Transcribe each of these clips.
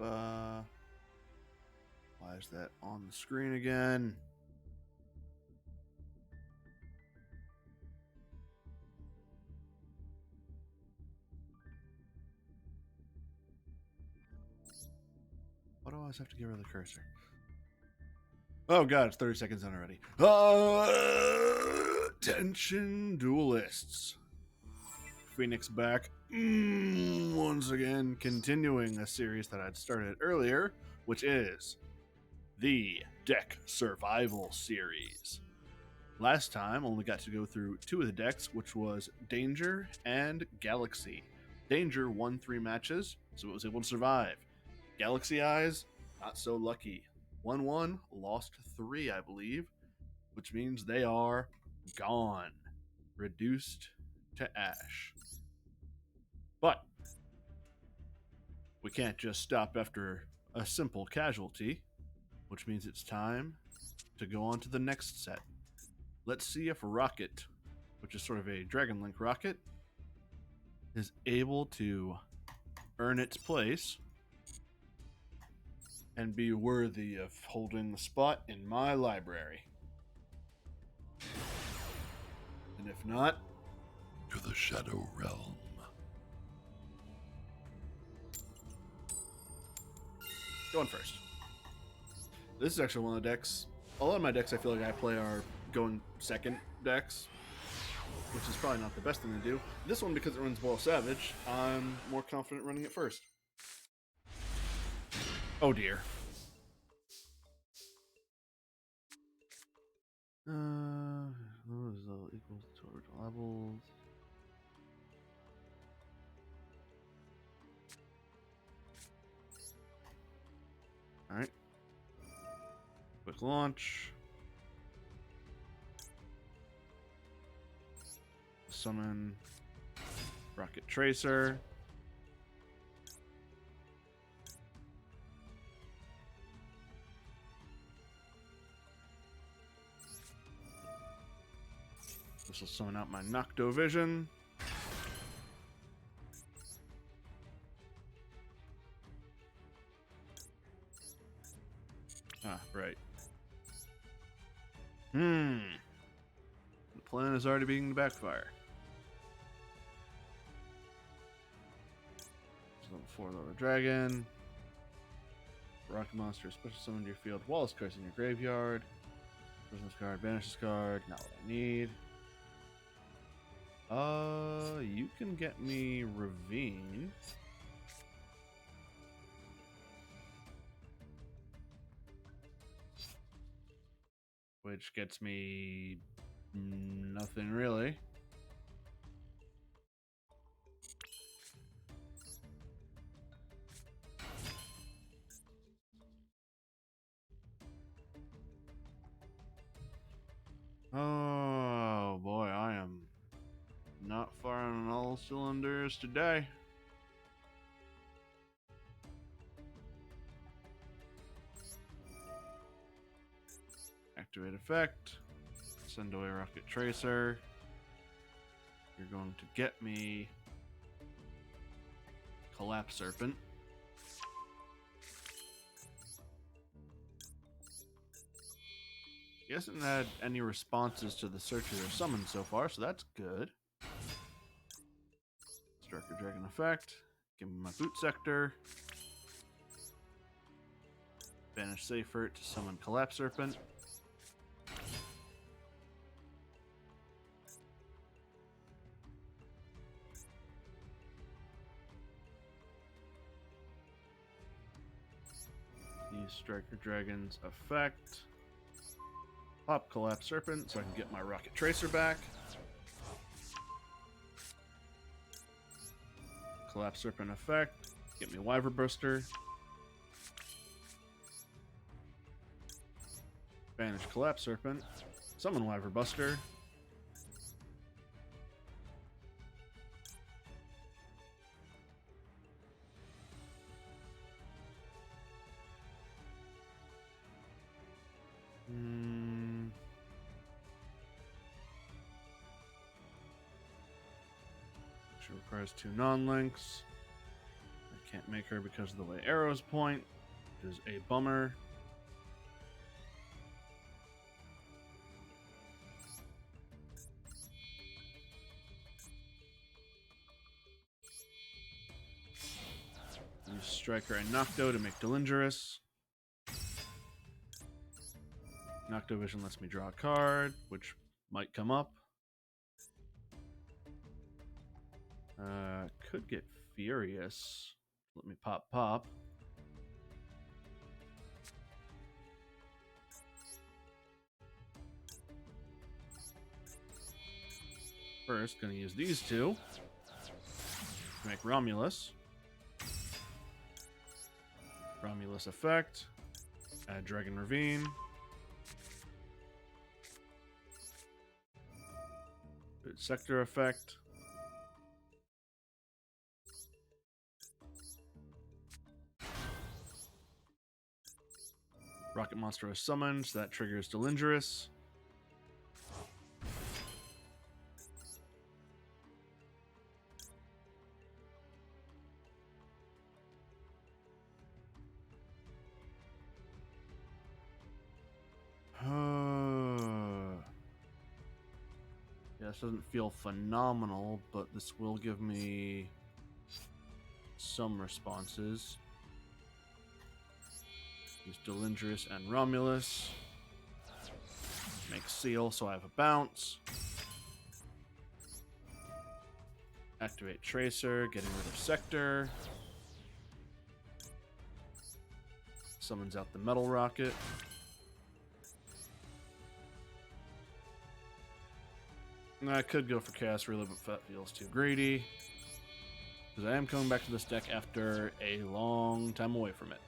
Why is that on the screen again? Why do I always have to get rid of the cursor? Oh god, it's 30 seconds in already. Attention, duelists. Phoenix back once again, continuing a series that I'd started earlier, which is the Deck Survival Series. Last time, only got to go through two of the decks, which was Danger and Galaxy. Danger won 3 matches, so it was able to survive. Galaxy Eyes, not so lucky. 1-1, lost 3, I believe, which means they are gone, reduced to ash. But we can't just stop after a simple casualty, which means it's time to go on to the next set. Let's see if Rocket, which is sort of a Dragon Link rocket, is able to earn its place and be worthy of holding the spot in my library. And if not, to the Shadow Realm. Going first. This is actually one of the decks. A lot of my decks I feel like I play are going second decks, which is probably not the best thing to do. This one, because it runs Boil Savage, I'm more confident running it first. Oh dear. Those equals to original levels. Alright. Quick launch. Summon Rocket Tracer. This will summon out my Nocto Vision. Ah, right. The plan is already beginning to backfire. Level 4 Lower Dragon. Rocket Monster, special summon to your field while it's cards in your graveyard. Prison's card, banishes card, not what I need. You can get me Ravine. Which gets me nothing really. Oh boy, I am not firing on all cylinders today. Activate effect. Send away Rocket Tracer. You're going to get me Collapse Serpent. He hasn't had any responses to the searches or summons so far, so that's good. Striker Dragon effect. Give me my Boot Sector. Banish Seifert to summon Collapse Serpent. Use Striker Dragon's effect. Pop Collapse Serpent so I can get my Rocket Tracer back. Collapse Serpent effect. Get me Wyver Burster. Banish Collapse Serpent. Summon Wyver Buster. She requires 2 non-links. I Can't make her because of the way arrows point, which is a bummer. Use Striker and Nocto to make Delingerous. Nocto Vision lets me draw a card, which might come up. Could get Furious. Let me pop. First, gonna use these two to make Romulus. Romulus effect. Add Dragon Ravine. Sector effect. Rocket Monster is summoned, so that triggers Delingerous. Yeah, this doesn't feel phenomenal, but this will give me some responses. Use Delingerous and Romulus. Make Seal, so I have a bounce. Activate Tracer, getting rid of Sector. Summons out the Metal Rocket. I could go for Chaos Relay, but that feels too greedy. Because I am coming back to this deck after a long time away from it.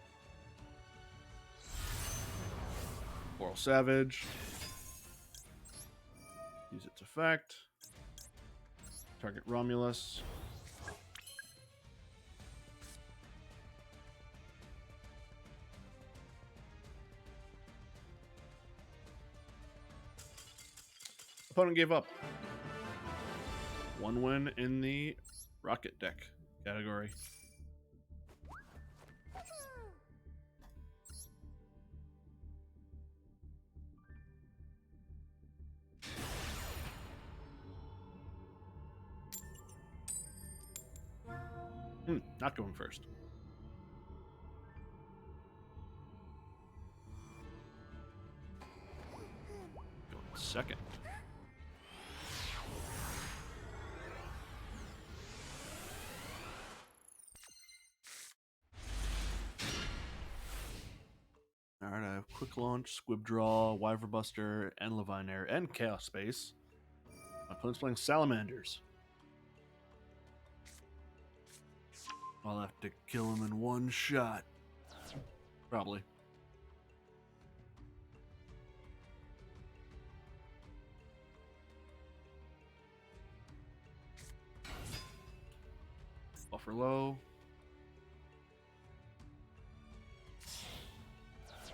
Coral Savage. Use its effect. Target Romulus. Opponent gave up. One win in the Rocket deck category. Not going first. Going second. Alright, I have Quick Launch, Squib Draw, Wyver Buster, and Levine Air, and Chaos Space. My opponent's playing Salamanders. I'll have to kill him in one shot. Probably. Buffer low.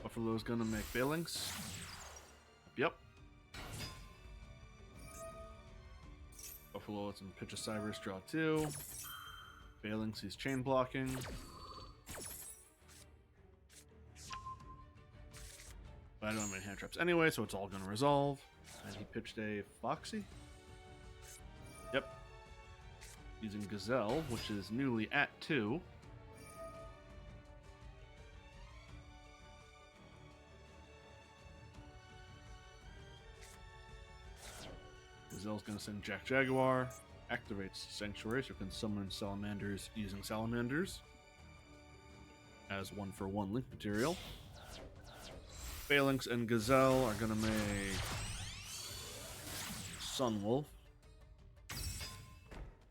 Buffalo's gonna make Phalanx. Yep. Buffalo lets him pitch a Cybers, draw 2. Phalanx, he's chain blocking. But I don't have any hand traps anyway, so it's all gonna resolve. And he pitched a Foxy. Yep. Using Gazelle, which is newly at 2. Gazelle's going to send Jack Jaguar, activates Sanctuary, so it can summon Salamanders using Salamanders as 1-for-1 link material. Phalanx and Gazelle are going to make Sunwolf.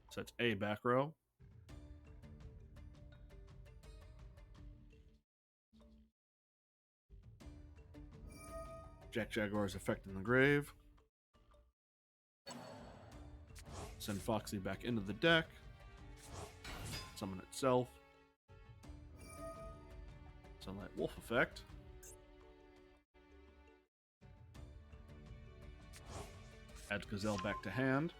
So that's a back row. Jack Jaguar's effect in the grave. Send Foxy back into the deck. Summon itself. Sunlight Wolf effect. Adds Gazelle back to hand.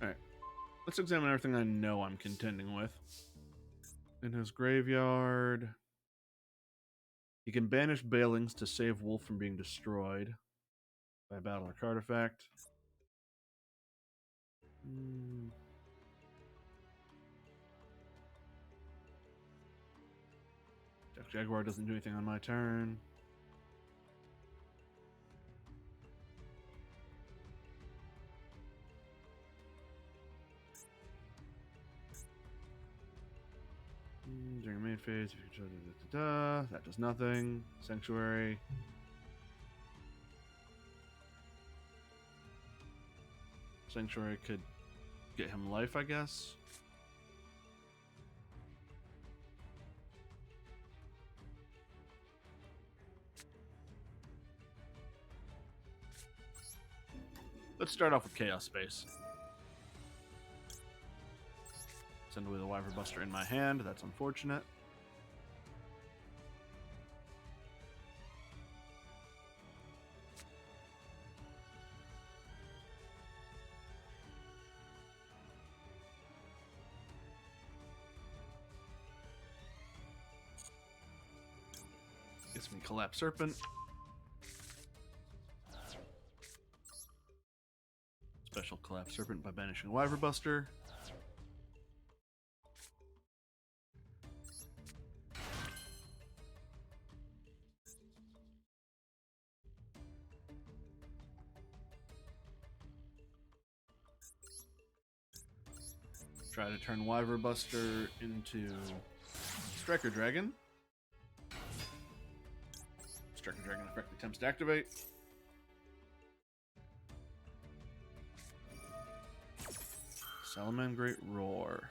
Alright. Let's examine everything I know I'm contending with. In his graveyard, he can banish Balings to save Wolf from being destroyed by battle or card effect. Jaguar doesn't do anything on my turn. During main phase, if you that does nothing. Sanctuary. Sanctuary could get him life, I guess. Let's start off with Chaos Space. Send away the Wyver Buster in my hand. That's unfortunate. Gets me Collapse Serpent. Special Collapse Serpent by banishing Wyver Buster. Try to turn Wyver Buster into Striker Dragon. Striker Dragon effect attempts to activate. Salaman Great Roar.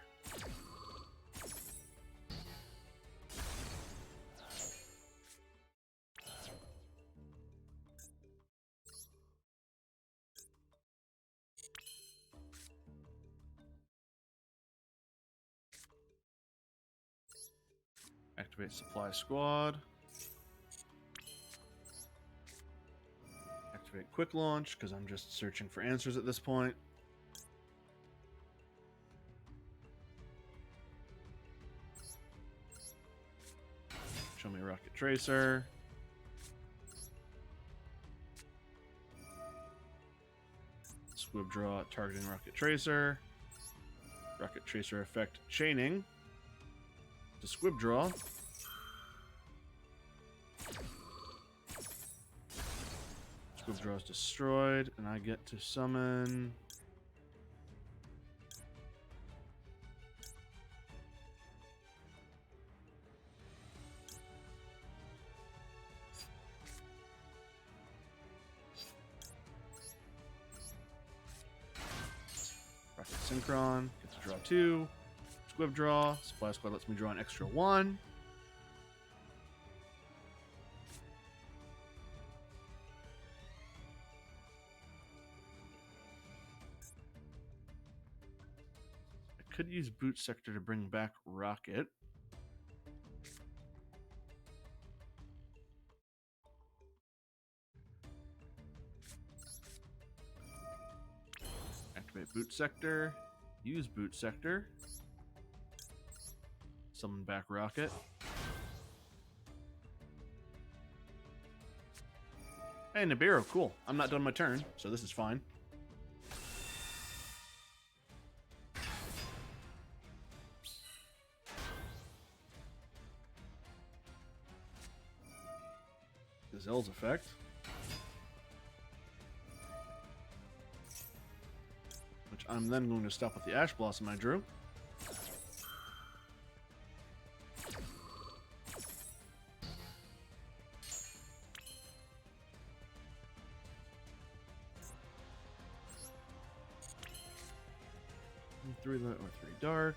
Activate Supply Squad. Activate Quick Launch, because I'm just searching for answers at this point. Show me Rocket Tracer. Squib Draw targeting Rocket Tracer. Rocket Tracer effect chaining to Squib Draw. Squib Draw is destroyed, and I get to summon Rocket Synchron. Get to draw 2. Squib Draw. Supply Squad lets me draw an extra 1. I could use Boot Sector to bring back Rocket. Activate Boot Sector. Use Boot Sector. Summon back Rocket. Hey, Nibiru, cool. I'm not done my turn, so this is fine. Gazelle's effect. Which I'm then going to stop with the Ash Blossom I drew. Three light or 3 dark.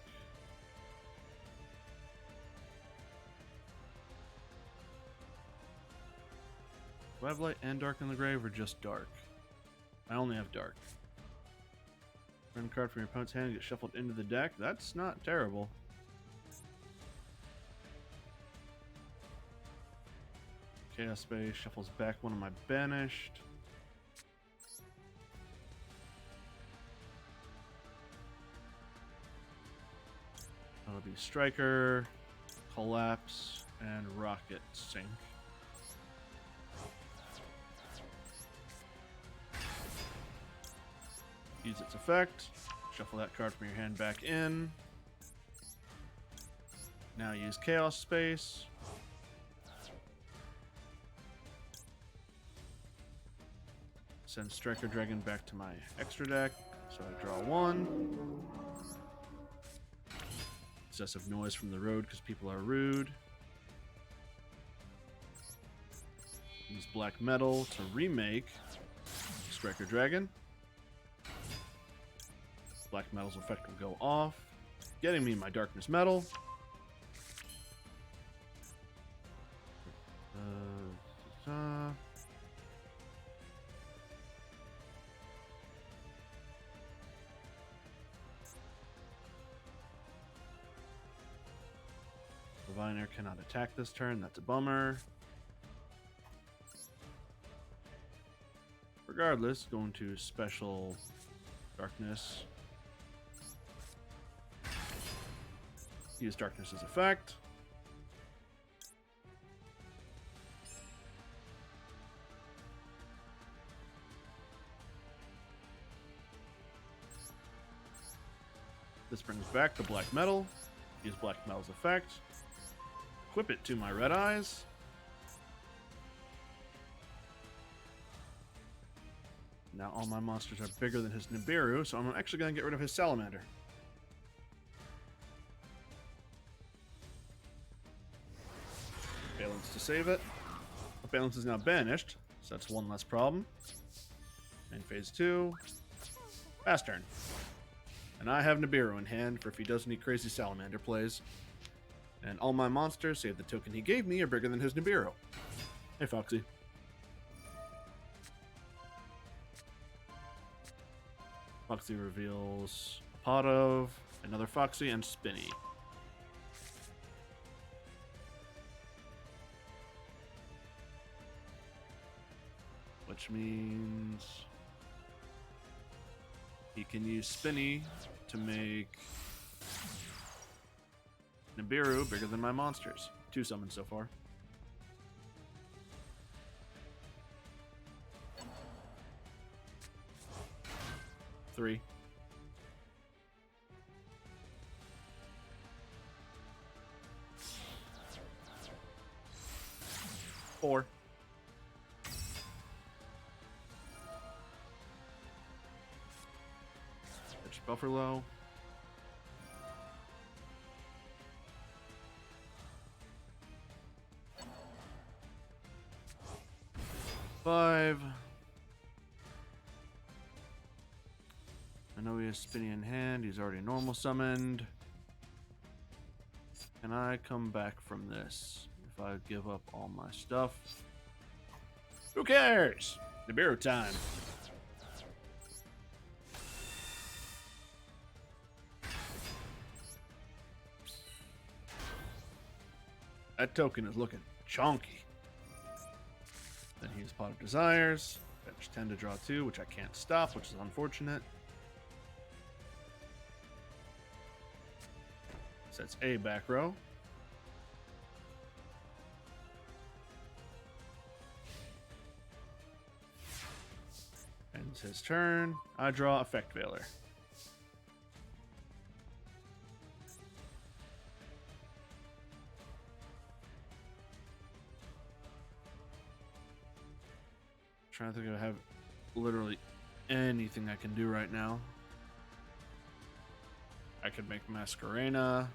Do I have light and dark in the grave, or just dark? I only have dark. Run a card from your opponent's hand and get shuffled into the deck. That's not terrible. Chaos Space shuffles back one of my banished. That'll be Striker, Collapse, and Rocket Sink. Use its effect. Shuffle that card from your hand back in. Now use Chaos Space. Send Striker Dragon back to my extra deck. So I draw one. Excessive noise from the road because people are rude. Use Black Metal to remake Striker Dragon. Black Metal's effect will go off, getting me my Darkness Metal. Diviner cannot attack this turn. That's a bummer. Regardless, going to special Darkness. Use Darkness's effect. This brings back the Black Metal. Use Black Metal's effect. Equip it to my Red Eyes. Now all my monsters are bigger than his Nibiru, so I'm actually going to get rid of his Salamander. Balance to save it. The balance is now banished, so that's one less problem. In phase 2, pass turn. And I have Nibiru in hand for if he does any crazy Salamander plays. And all my monsters, save the token he gave me, are bigger than his Nibiru. Hey, Foxy. Foxy reveals a pot of, another Foxy, and Spinny. Which means he can use Spinny to make Nibiru bigger than my monsters. 2 summons so far. Three. Four. Pitch Buffalo. Five. I know he has Spinny in hand. He's already normal summoned. Can I come back from this if I give up all my stuff? Who cares? Nibiru time. That token is looking chonky. Then he has Pot of Desires. Fetch 10 to draw 2, which I can't stop, which is unfortunate. Sets a back row. Ends his turn. I draw Effect Veiler. Trying to think if I have literally anything I can do right now. I could make Masquerena.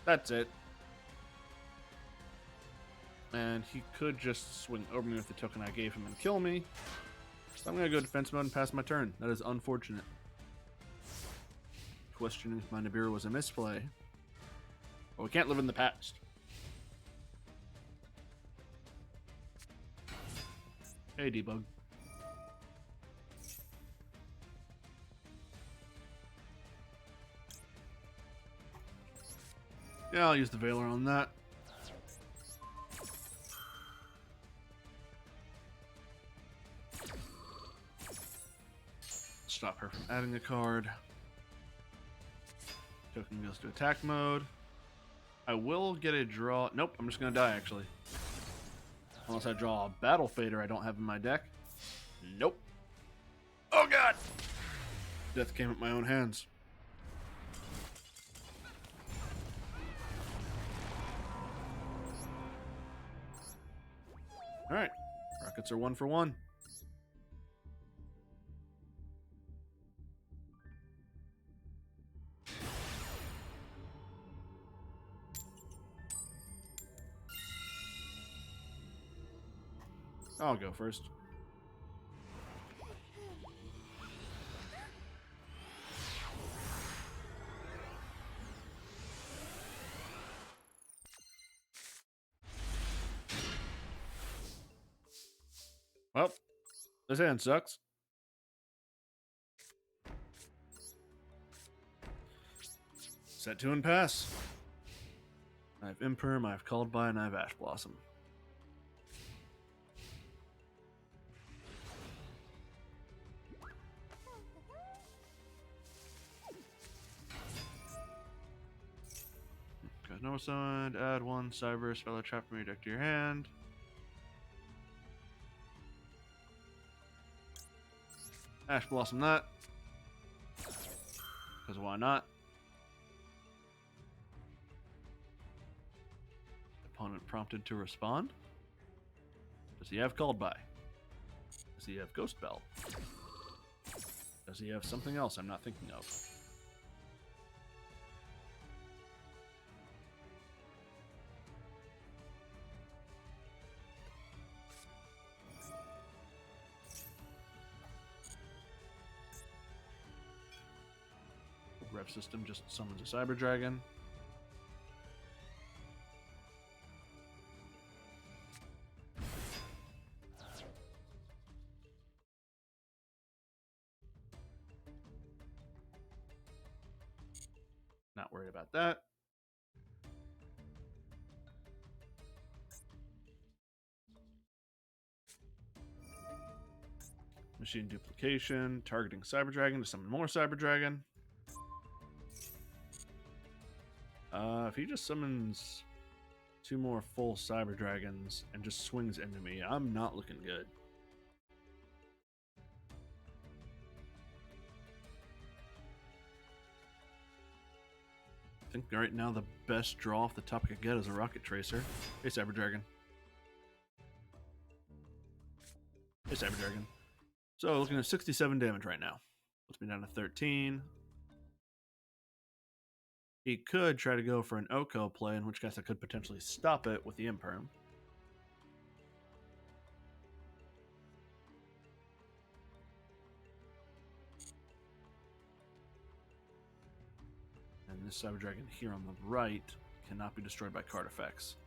That's it. And he could just swing over me with the token I gave him and kill me. So I'm going to go defense mode and pass my turn. That is unfortunate. Questioning if my Nibiru was a misplay. But we can't live in the past. Hey, Debug. Yeah, I'll use the Veiler on that. Stop her from adding a card. Token goes to attack mode. I will get a draw. Nope, I'm just going to die, actually. Unless I draw a Battle Fader I don't have in my deck. Nope. Oh, God! Death came at my own hands. Alright. Rockets are 1 for 1. I'll go first. Well, this hand sucks. Set 2 and pass. I have Imperm, I have Called By, and I have Ash Blossom. Got no side, add 1 Cyber Spell or Trap from your deck to your hand. Ash Blossom that. Because why not? Opponent prompted to respond. Does he have Called By? Does he have Ghost Bell? Does he have something else I'm not thinking of? Rev System just summons a Cyber Dragon. Not worried about that. Machine Duplication, targeting Cyber Dragon to summon more Cyber Dragon. If he just summons 2 more full Cyber Dragons and just swings into me, I'm not looking good. I think right now the best draw off the top I could get is a Rocket Tracer. Hey, Cyber Dragon. Hey, Cyber Dragon. So, looking at 67 damage right now. Puts me down to 13. He could try to go for an Oko play, in which case I could potentially stop it with the Imperm. And this Cyber Dragon here on the right cannot be destroyed by card effects.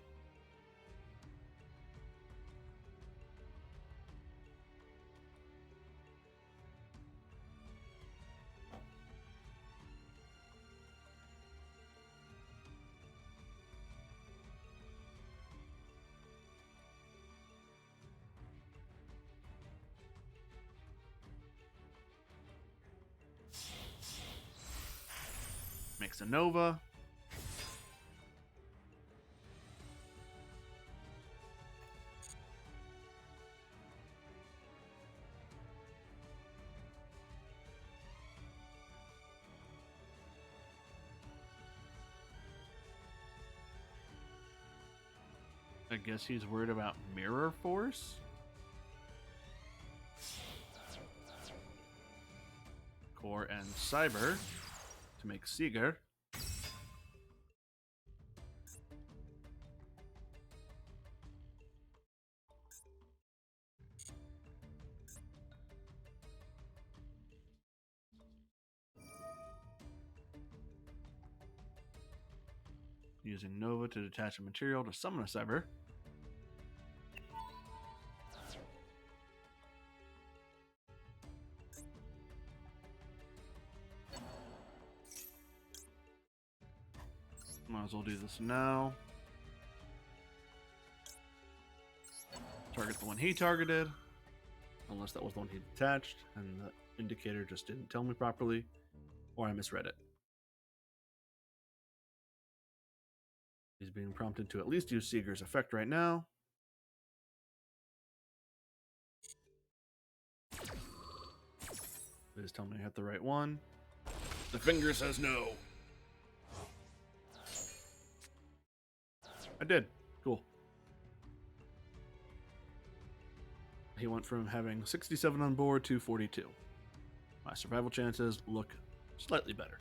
Makes a Nova. I guess he's worried about Mirror Force. Core and Cyber to make Seeger. Using Nova to detach a material to summon a Cyber. Might as well do this now. Target the one he targeted. Unless that was the one he detached and the indicator just didn't tell me properly. Or I misread it. He's being prompted to at least use Seeger's effect right now. Please tell me I hit the right one. The finger says no. I did. Cool. He went from having 67 on board to 42. My survival chances look slightly better.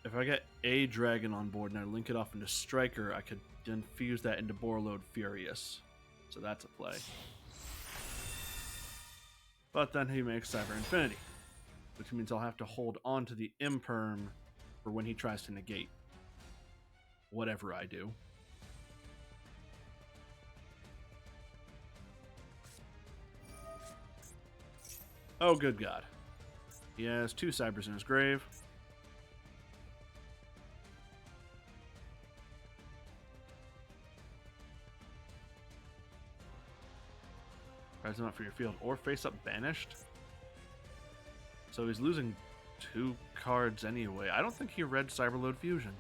If I get a dragon on board and I link it off into Striker, I could then fuse that into Borload Furious. So that's a play. But then he makes Cyber Infinity, which means I'll have to hold on to the Imperm for when he tries to negate whatever I do. Oh, good God. He has 2 Cybers in his grave. Rise him up for your field or face up banished. So he's losing 2 cards anyway. I don't think he read Cyberload Fusion.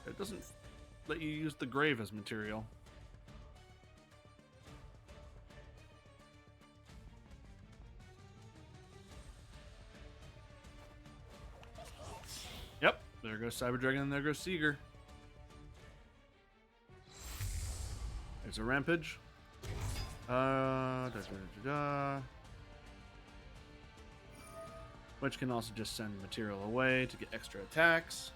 It doesn't let you use the grave as material. Yep, there goes Cyber Dragon and there goes Seeger. There's a Rampage. Which can also just send material away to get extra attacks.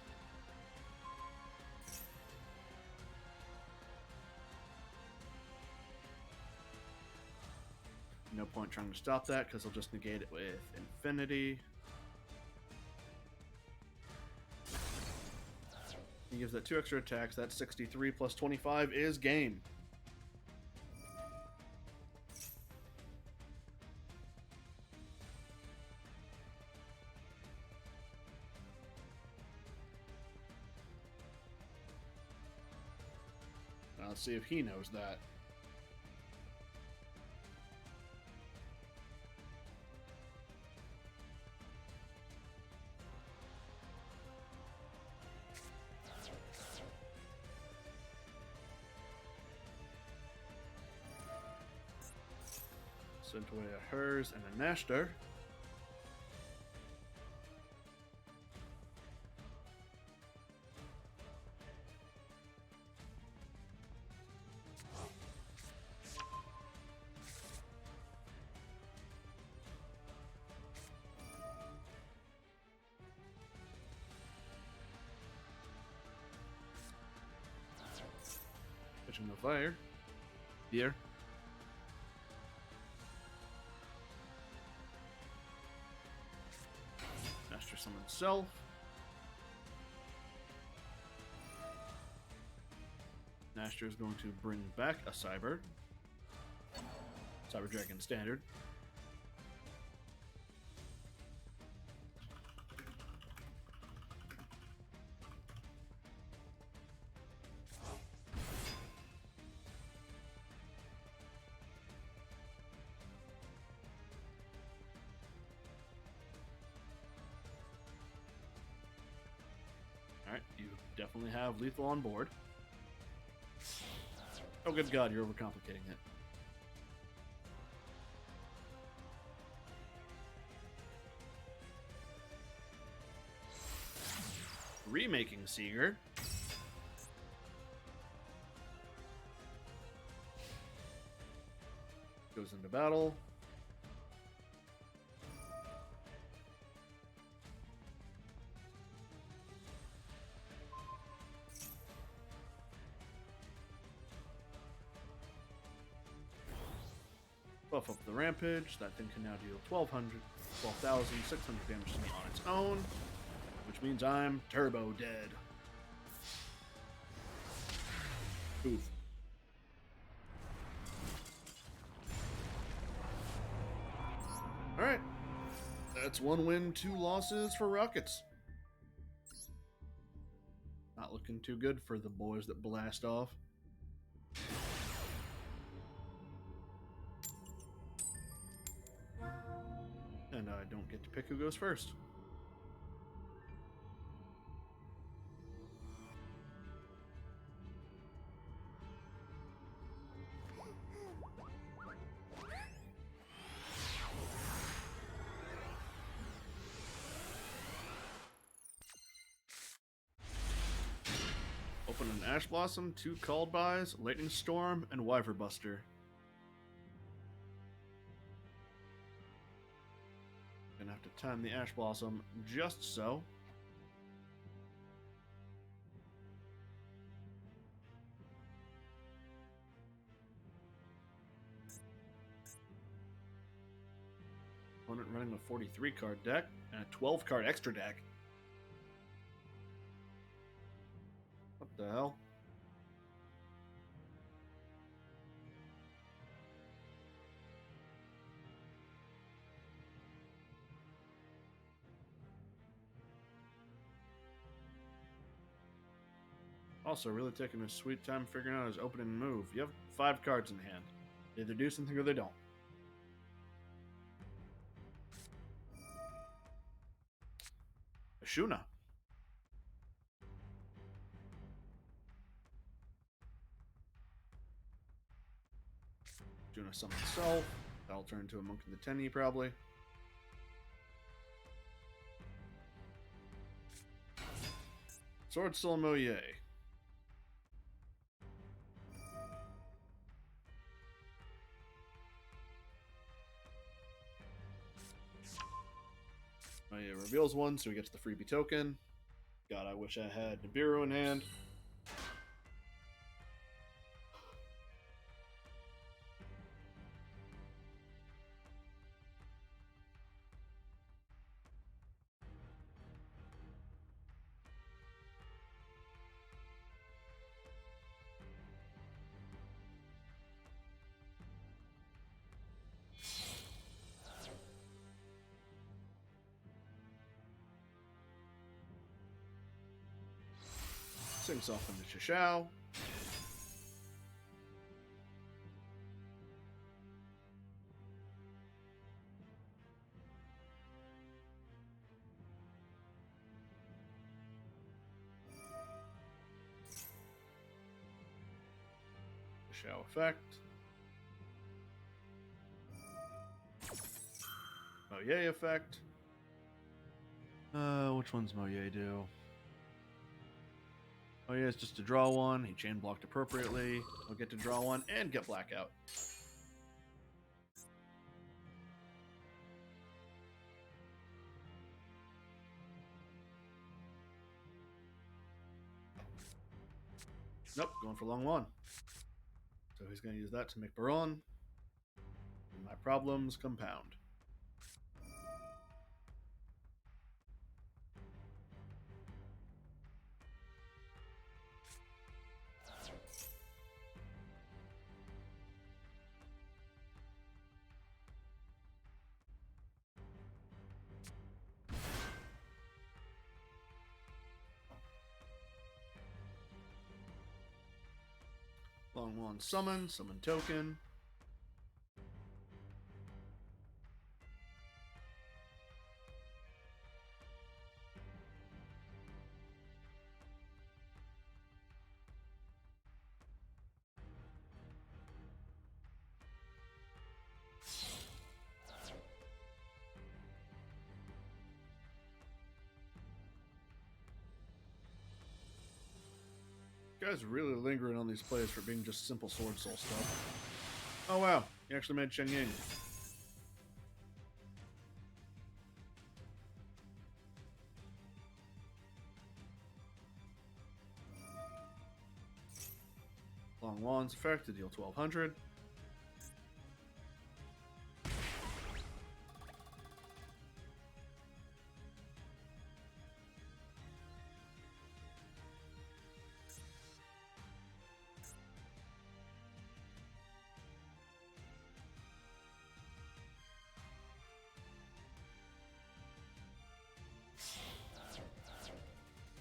No point trying to stop that because I'll just negate it with Infinity. He gives that 2 extra attacks. That's 63 plus 25 is game. Now let's see if he knows that. Sent away a hers and a Nashter. Catching the fire. Here. Master summon self. Nashter is going to bring back a Cyber. Cyber Dragon standard. Alright, you definitely have lethal on board. Oh, good God, you're overcomplicating it. Remaking Seeger. Goes into battle. Buff up the Rampage. That thing can now deal 12,600 damage to me on its own, which means I'm turbo dead. Oof. Alright. That's 1 win, 2 losses for Rockets. Not looking too good for the boys that blast off. And I don't get to pick who goes first. Open an Ash Blossom, 2 Called Bys, Lightning Storm, and Wyver Buster. Gonna have to time the Ash Blossom just so. Opponent running a 43 card deck and a 12 card extra deck. What the hell? Also, really taking his sweet time figuring out his opening move. You have 5 cards in hand. They either do something or they don't. Ashuna. Ashuna summon Self. That'll turn into a Monk in the Tenny, probably. Sword Soul Moye. Moye reveals one, so he gets the freebie token. God, I wish I had Nibiru in hand. Sinks off into Chishao. Chishao effect. Moye effect. Which one's Moye do? Oh yeah, it's just to draw one. He chain blocked appropriately. He'll get to draw one and get blackout. Nope, going for long one. So he's going to use that to make Baron. And my problems compound. Long one summon token. Guy's really lingering on these plays for being just simple Sword Soul stuff. Oh wow, he actually made Shen Ying. Long Wands effect to deal 1200.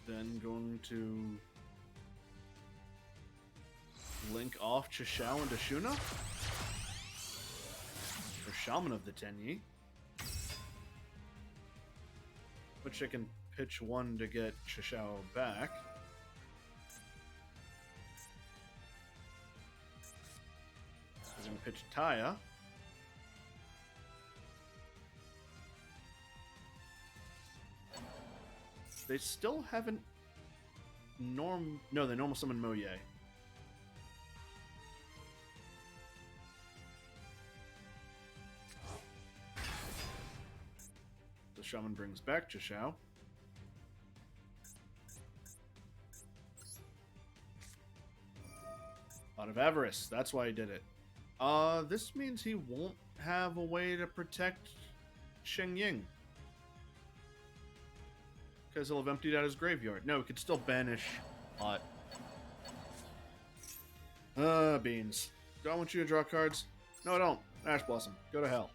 Then going to link off Chishao and Ashuna. Or Shaman of the Tenyi. which I can pitch one to get Chishao back. I'm going to pitch Taya. They still haven't No, they normal summon Moye. The Shaman brings back Chishao. Out of avarice, that's why he did it. This means he won't have a way to protect Sheng Ying. Because he'll have emptied out his graveyard. No, he could still banish Hot. Beans. Do I want you to draw cards? No, I don't. Ash Blossom, go to hell.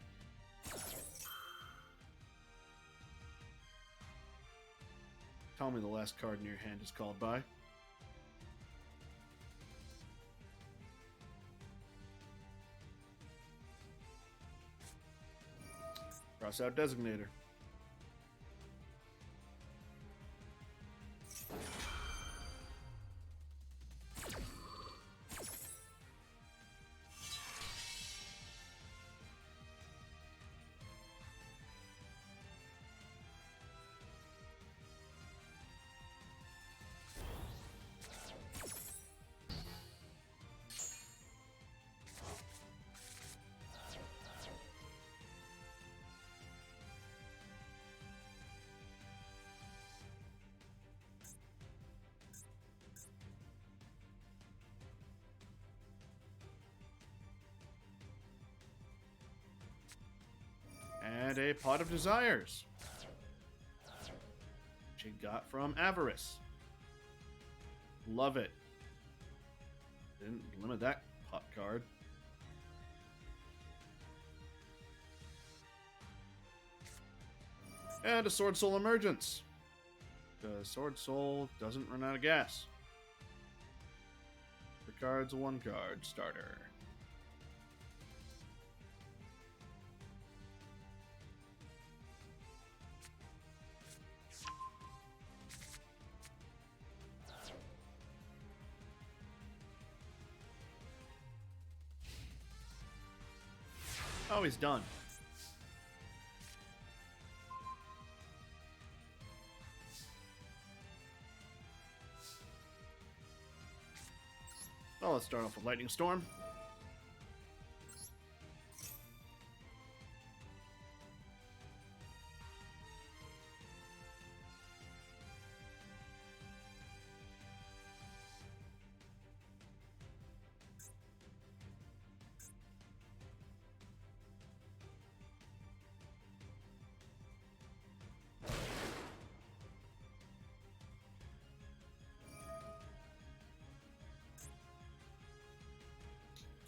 Tell me the last card in your hand is called by. Cross out Designator. And a Pot of Desires, which he got from Avarice. Love it. Didn't limit that pot card. And a Sword Soul Emergence, because Sword Soul doesn't run out of gas. The card's a 1-card starter. Oh, he's done. Well, let's start off with Lightning Storm.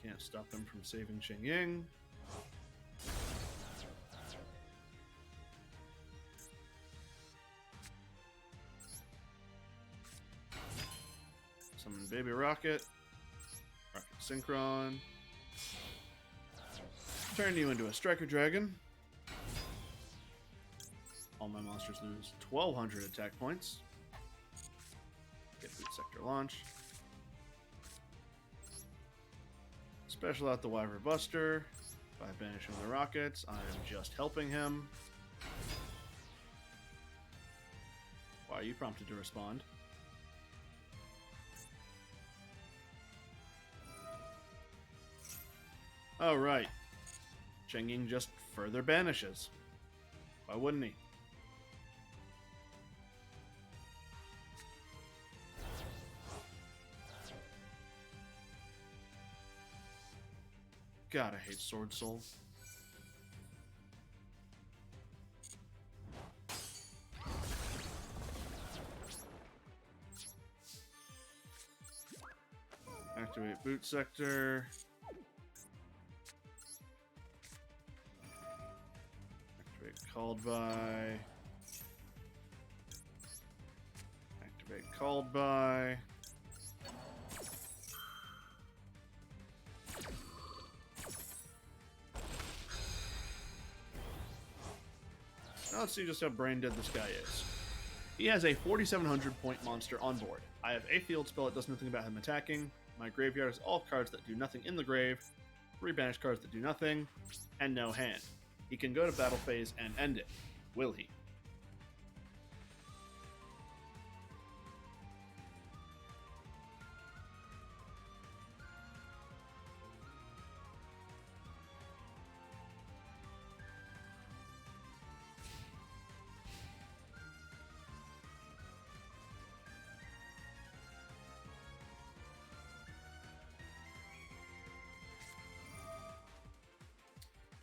Can't stop them from saving Sheng Ying. Summon Baby Rocket. Rocket Synchron. Turn you into a Striker Dragon. All my monsters lose 1,200 attack points. Get Boot Sector Launch. Special out the Wyver Buster by banishing the rockets. I am just helping him. Why are you prompted to respond? Oh, right. Sheng Ying just further banishes. Why wouldn't he? God, I hate Sword Soul. Activate Boot Sector. Activate Called By. Activate Called By. let's see just how brain dead this guy is. He has a 4,700 point monster on board. I have a field spell that does nothing about him attacking. My graveyard is all cards that do nothing in the grave, 3 banished cards that do nothing, and no hand. He can go to battle phase and end it. Will he?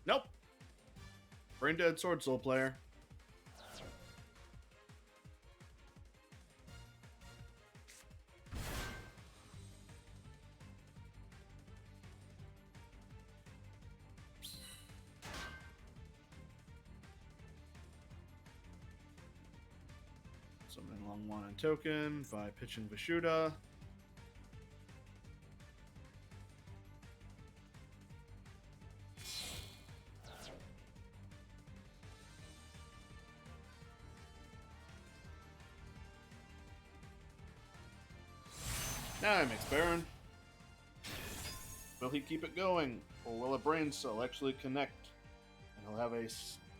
Nope. Brain dead Sword Soul player. Summoning Long and token by pitching Vishuda. Now he makes Baron. Will he keep it going? Or will a brain cell actually connect? And he'll have a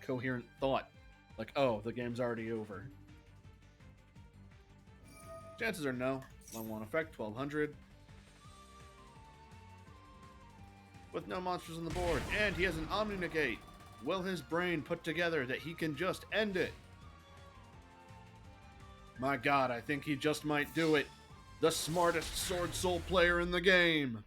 coherent thought. Like, oh, the game's already over. Chances are no. Long one effect, 1200. With no monsters on the board. And he has an Omni Negate. Will his brain put together that he can just end it? My god, I think he just might do it. The smartest Sword Soul player in the game.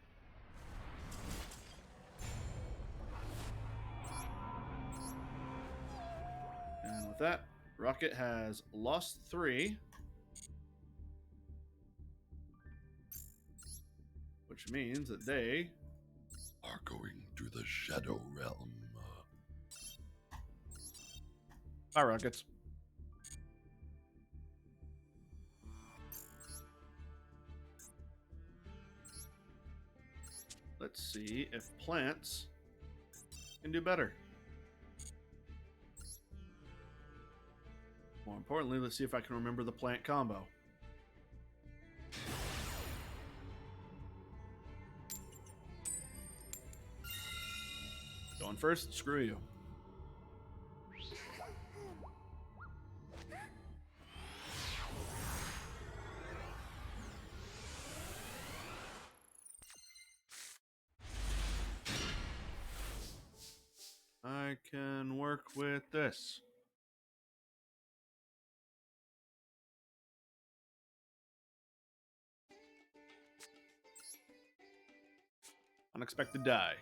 And with that, Rocket has lost 3. Which means that they are going to the Shadow Realm. Bye, Rockets. Let's see if plants can do better. More importantly, let's see if I can remember the plant combo. Going first, screw you. I can work with this. Unexpected die.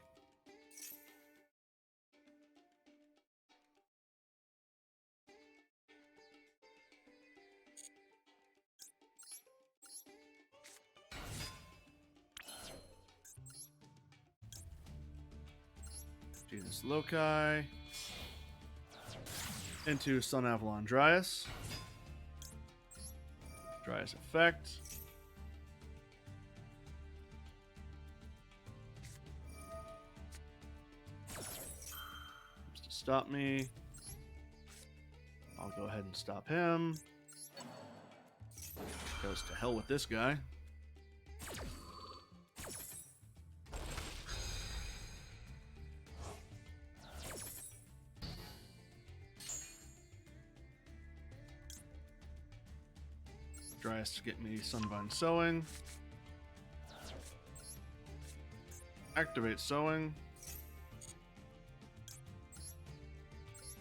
Genus Loci. Into Sun Avalon Dryas. Dryas effect. Comes to stop me. I'll go ahead and stop him. Goes to hell with this guy. Dryas to get me Sunbind Sowing. Activate Sowing.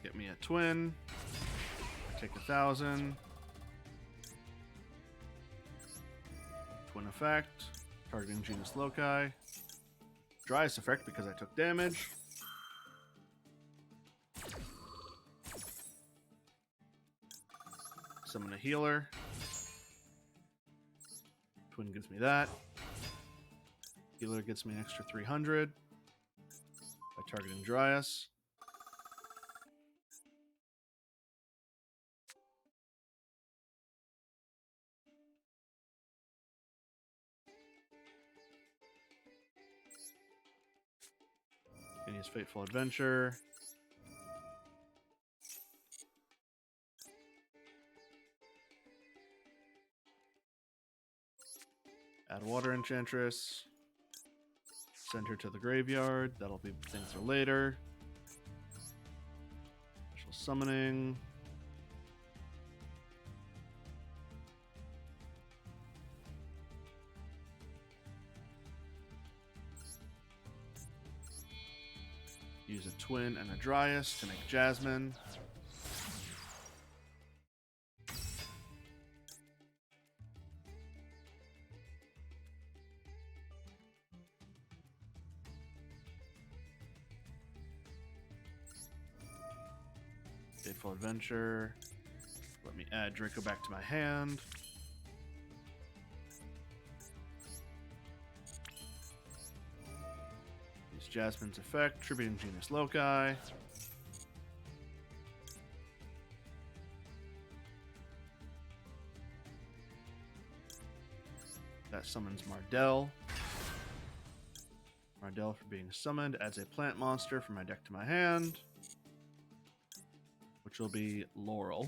Get me a twin. Take 1,000. Twin effect. Targeting Genus Loci. Dryas effect because I took damage. Summon a healer. Twin gives me that. Healer gets me an extra 300 by targeting Dryas. Can use Fateful Adventure. Add water enchantress. Send her to the graveyard. That'll be things for later. Special summoning. Use a twin and a Dryas to make Jasmine. Fateful Adventure. Let me add Draco back to my hand. Use Jasmine's effect, tributing Genus Loci. That summons Mardell. Mardell for being summoned adds a plant monster from my deck to my hand, which will be Laurel.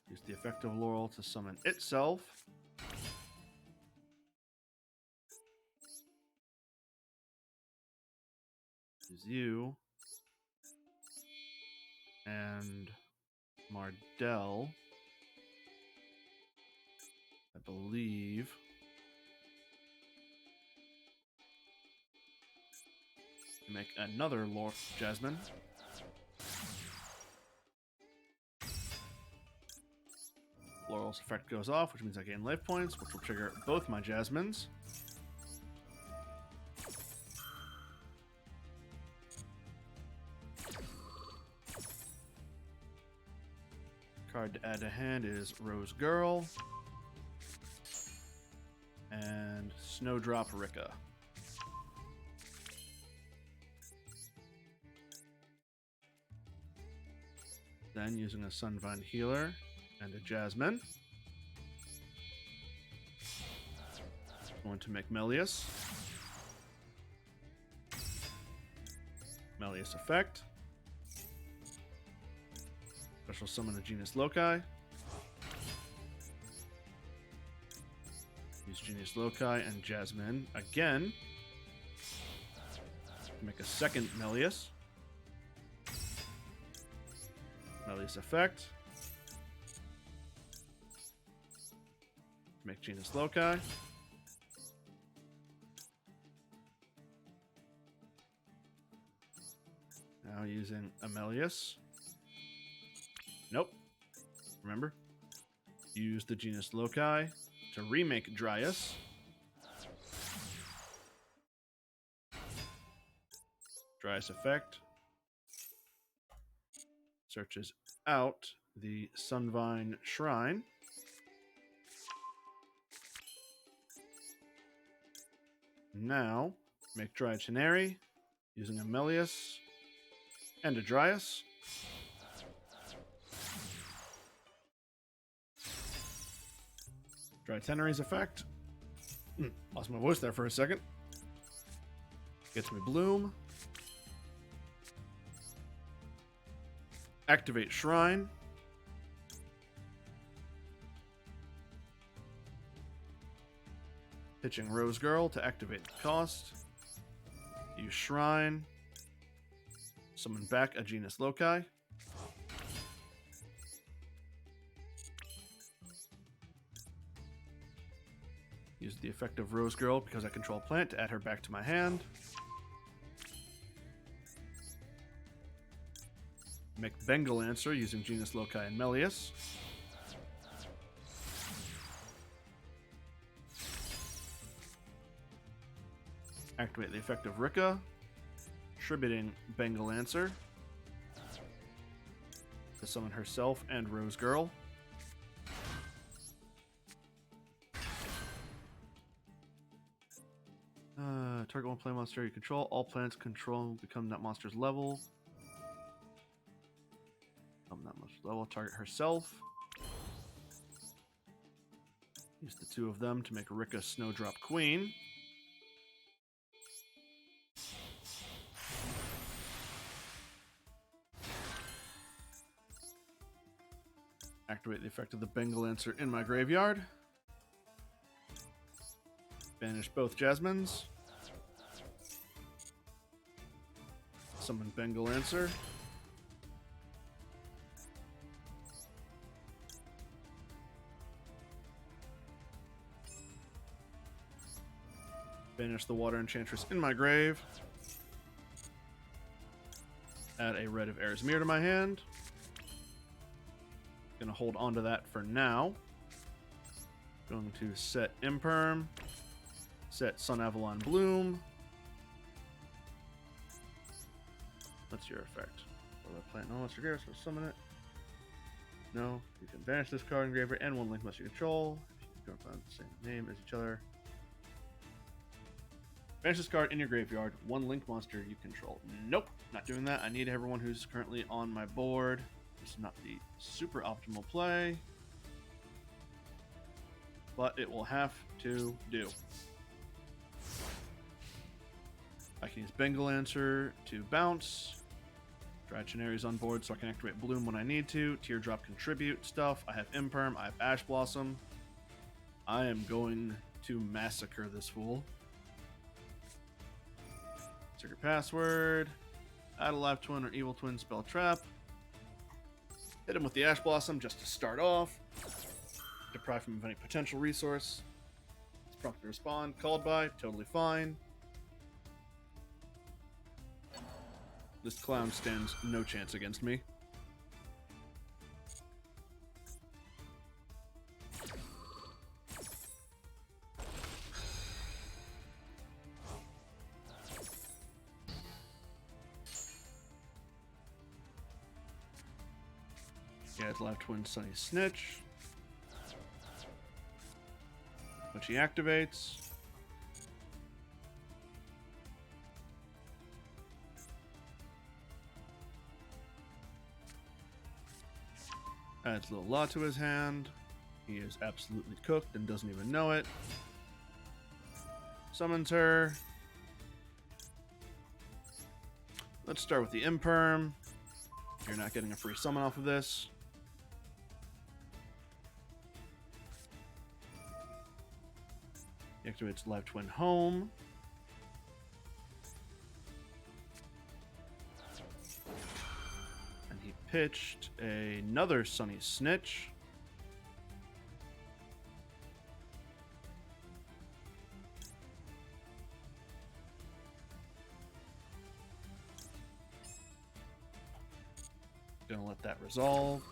Use the effect of Laurel to summon itself. Use you. And Mardell, I believe, to make another Jasmine. Laurel's effect goes off, which means I gain life points, which will trigger both my Jasmines. Card to add to hand is Rose Girl and Snowdrop Rika. Then, using a Sunvine Healer and a Jasmine, going to make Melius. Melius effect. Special summon a Genus Loci. Use Genus Loci and Jasmine again to make a second Melius. Melius effect. Make Genus Loci. Now using Amelius. Nope. Remember? Use the Genus Loci to remake Dryas. Dryas effect. Searches out the Sunvine Shrine. Now, make Dryas using Amelius and a Dryas. Dryas effect. Lost my voice there for a second. Gets me Bloom. Activate Shrine. Pitching Rose Girl to activate the cost. Use Shrine. Summon back a Genus Loci. Use the effect of Rose Girl because I control plant to add her back to my hand. Make Bengal Answer using Genus Loci and Melius. Activate the effect of Rika, tributing Bengal Answer to summon herself and Rose Girl. Target one play monster you control. All plants control become that monster's level. Become that monster's level. Target herself. Use the two of them to make Rika Snowdrop Queen. Activate the effect of the Bengal Lancer in my graveyard. Banish both Jasmines. Summon Bengal Lancer. Banish the Water Enchantress in my grave. Add a Red of Erismere to my hand. Gonna hold on to that for now. Going to set Imperm. Set Sun Avalon Bloom. What's your effect? What do I plant? No, Monster Garrus, so summon it. No, you can banish this card in graveyard and one link monster you control. If you don't find the same name as each other. Banish this card in your graveyard, one link monster you control. Nope, not doing that. I need everyone who's currently on my board. This is not the super optimal play, but it will have to do. I can use Bengal Lancer to bounce. Dragonary's on board so I can activate Bloom when I need to. Teardrop contribute stuff. I have Imperm, I have Ash Blossom. I am going to massacre this fool. Secret password. Add a live twin or evil twin spell trap. Hit him with the Ash Blossom just to start off. Deprive him of any potential resource. It's prompt to respond. Called by. Totally fine. This clown stands no chance against me. Yeah, it's live twin Sunny Snitch. Which he activates. Adds a little law to his hand. He is absolutely cooked and doesn't even know it. Summons her. Let's start with the Imperm. You're not getting a free summon off of this. He activates Live Twin Home. And he pitched another Sunny Snitch. Gonna let that resolve.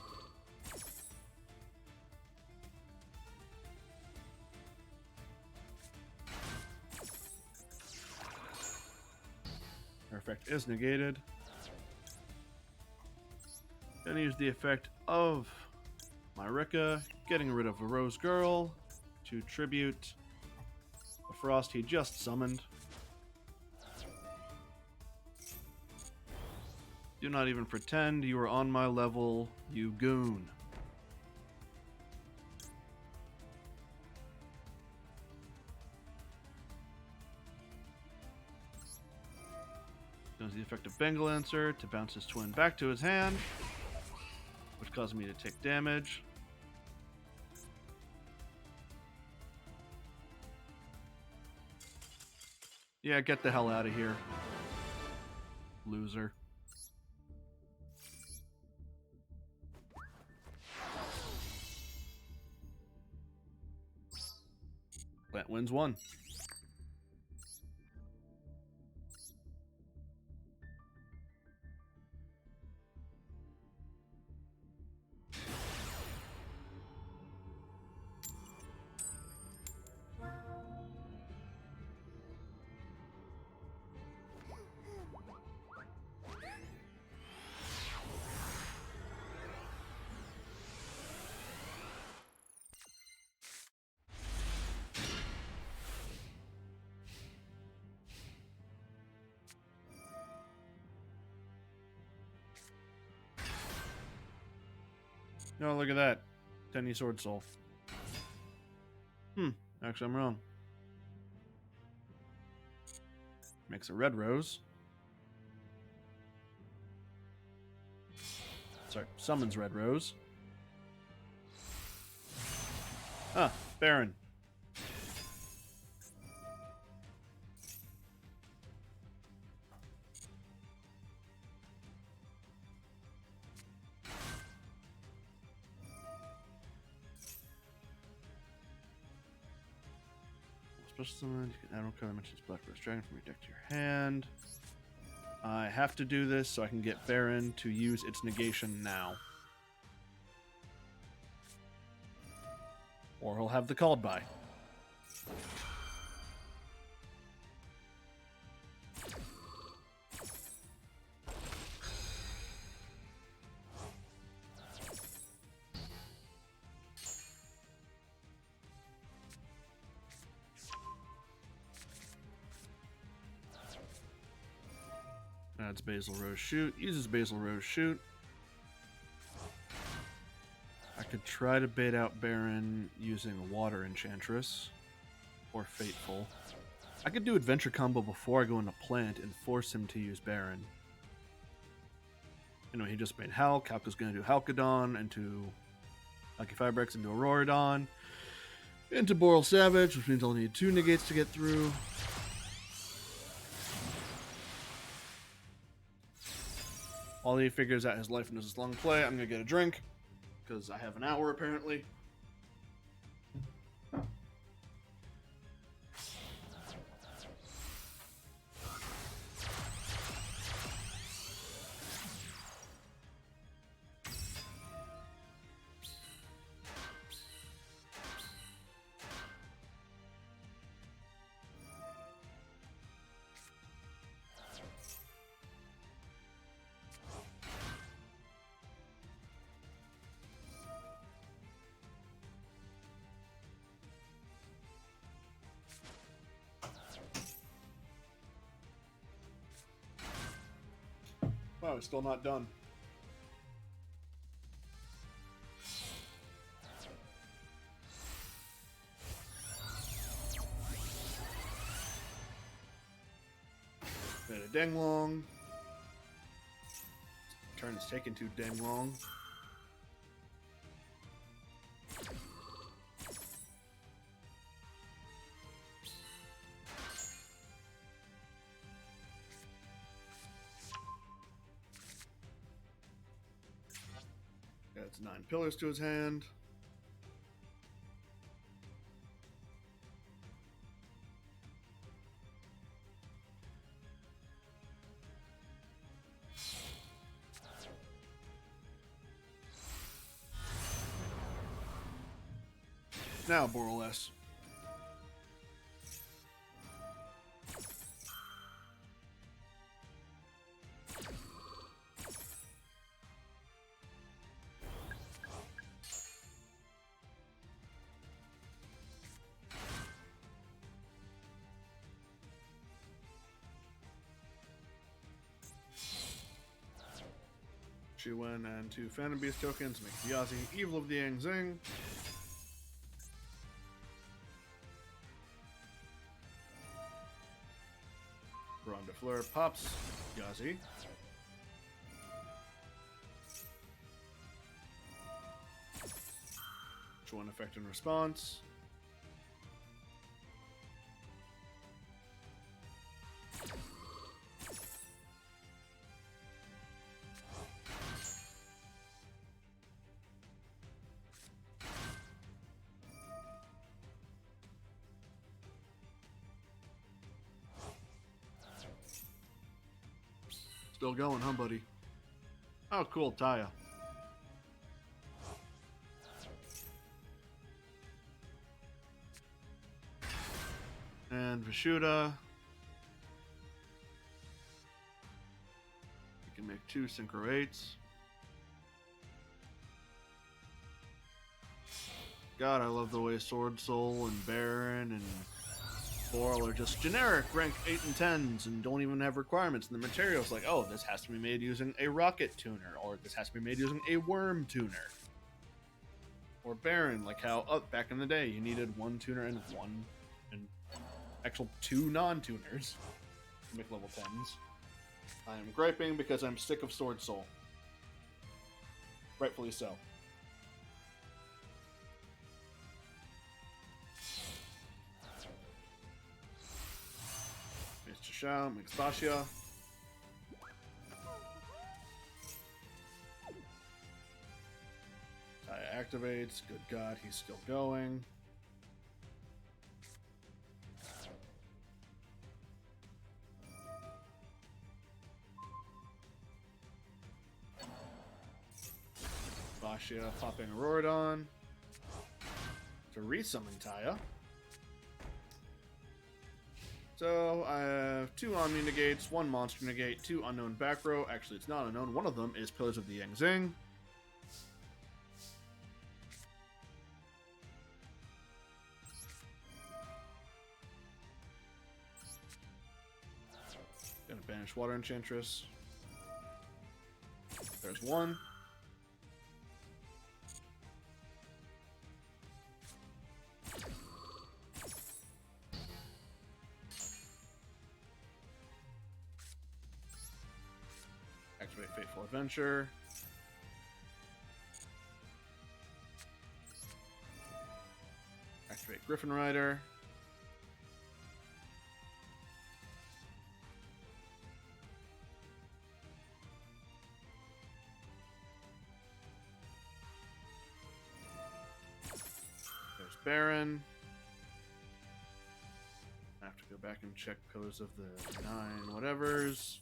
Her effect is negated. Gonna use the effect of Myrika, getting rid of a Rose Girl to tribute a Frost he just summoned. Do not even pretend you are on my level, you goon. Does the effect of Bengal Lancer to bounce his twin back to his hand, which caused me to take damage. Yeah, get the hell out of here, loser. Plant wins one. No, look at that. Tenny Sword Soul. Actually, I'm wrong. Makes a red rose. Sorry, summons red rose. Ah, Baron. Special summon, you can add one card that mentions Black Rose Dragon from your deck to your hand. I have to do this so I can get Baron to use its negation now. Or he'll have the called by. Adds Basil Rose Shoot. Uses Basil Rose Shoot. I could try to bait out Baron using a Water Enchantress. Or Fateful. I could do Adventure Combo before I go into Plant and force him to use Baron. Anyway, he just made Hulk. Hulk is going to do Halcadon into Lucky Fibrex into Auroradon. Into Boral Savage, which means I'll need 2 negates to get through. While he figures out his life and does his long play, I'm going to get a drink. Because I have an hour, apparently. Wow, it's still not done. Made a Denglong. Turn is taking too dang long. Adds 9 pillars to his hand. Now Borreless. Chuan and 2 Phantom Beast tokens make Diazi Evil of the Yang Zing. Ronda Fleur pops Yazi. Chuan effect and response. Still going, huh, buddy? Oh, cool, Taya. And Vishuda. You can make 2 Synchro 8s. God, I love the way Sword Soul and Baron and Boral are just generic rank 8 and 10s and don't even have requirements. And the material's like, oh, this has to be made using a rocket tuner, or this has to be made using a worm tuner. Or Baron, like how back in the day you needed 1 tuner and actual 2 non-tuners to make level 10s. I am griping because I'm sick of Sword Soul. Rightfully so. Shao, makes Basha. Taya activates. Good God, he's still going. Basha popping Auroradon to resummon Taya. So I have 2 Omni Negates, 1 Monster Negate, 2 Unknown back row. Actually, it's not unknown. One of them is Pillars of the Yang Zing. Gonna banish Water Enchantress. There's 1. Activate Fateful Adventure. Activate Griffin Rider. There's Baron. I have to go back and check Pillars of the 9 whatevers.